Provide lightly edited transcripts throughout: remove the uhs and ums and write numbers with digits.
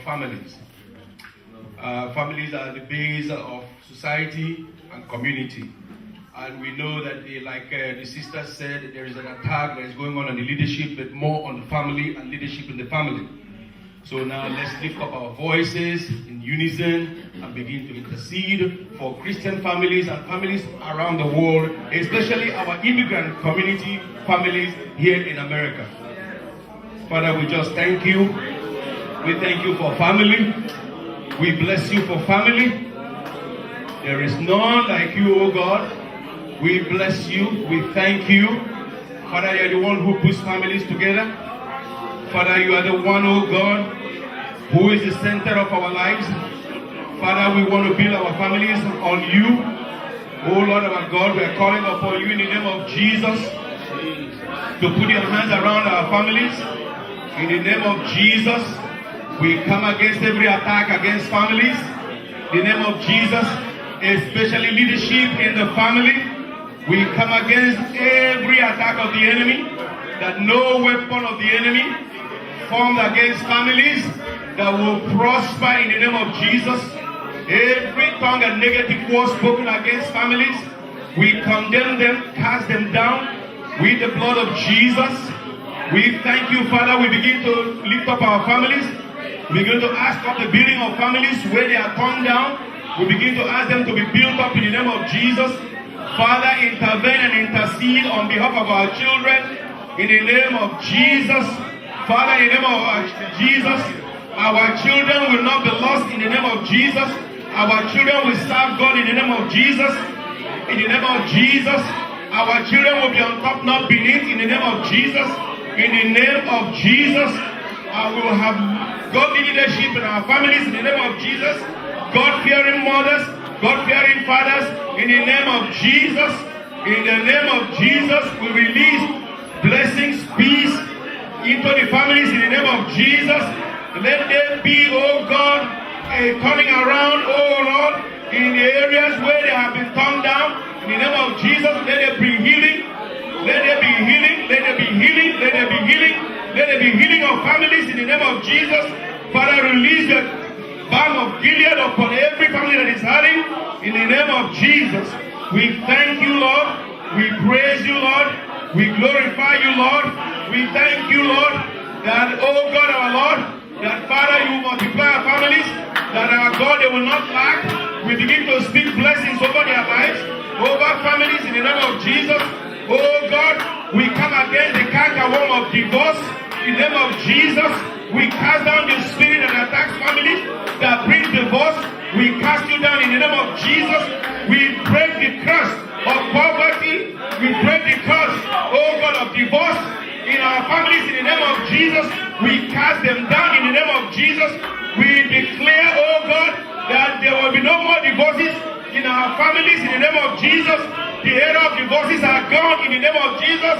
families. Families are the base of society and community. And we know that, like the sister said, there is an attack that is going on the leadership, but more on the family and leadership in the family. So now let's lift up our voices in unison and begin to intercede for Christian families and families around the world, especially our immigrant community families here in America. Father, we just thank you. We thank you for family. We bless you for family. There is none like you, O God. We bless you. We thank you. Father, you are the one who puts families together. Father, you are the one, O God, who is the center of our lives. Father, we want to build our families on you. O Lord our God, we are calling upon you in the name of Jesus to put your hands around our families. In the name of Jesus, we come against every attack against families. In the name of Jesus, especially leadership in the family. We come against every attack of the enemy, that no weapon of the enemy formed against families that will prosper in the name of Jesus. Every tongue and negative word spoken against families, we condemn them, cast them down with the blood of Jesus. We thank you, Father. We begin to lift up our families. We begin to ask of the building of families where they are torn down. We begin to ask them to be built up in the name of Jesus. Father, intervene and intercede on behalf of our children in the name of Jesus. Father, in the name of Jesus, our children will not be lost in the name of Jesus. Our children will serve God in the name of Jesus. In the name of Jesus, our children will be on top, not beneath, in the name of Jesus. In the name of Jesus, we will have godly leadership in our families in the name of Jesus. God-fearing mothers, God-fearing fathers, in the name of Jesus. In the name of Jesus, we release blessings, peace into the families in the name of Jesus. Let there be, oh God, a turning around, oh Lord, in the areas where they have been torn down. In the name of Jesus, let there be healing. Let there be healing. Let there be healing. Let there be healing. Let there be healing of families in the name of Jesus. Father, release the balm of Gilead upon every family that is hurting in the name of Jesus. We thank you, Lord. We praise you, Lord. We glorify you, Lord. We thank you, Lord, that, oh God, our Lord, that, Father, you multiply our families, that our God, they will not lack. We begin to speak blessings over their lives, over families in the name of Jesus. Oh God, we come against the cankerworm of divorce in the name of Jesus. We cast down the spirit that attacks families, that brings divorce. We cast you down in the name of Jesus. We break the curse of poverty. We break the curse, oh God, of divorce in our families in the name of Jesus. We cast them down in the name of Jesus. We declare, oh God, that there will be no more divorces in our families in the name of Jesus. The era of divorces are gone in the name of Jesus.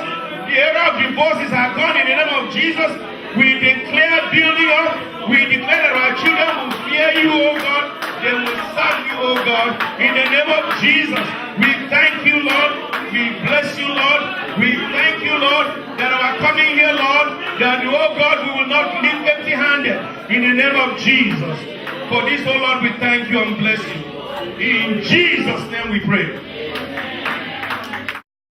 The era of divorces are gone in the name of Jesus. We declare building up. We declare that our children will fear you, oh God. They will serve you, oh God. In the name of Jesus, we thank you, Lord. We bless you, Lord. We thank you, Lord, that our coming here, Lord, that, oh God, we will not leave empty-handed. In the name of Jesus. For this, oh Lord, we thank you and bless you. In Jesus' name we pray.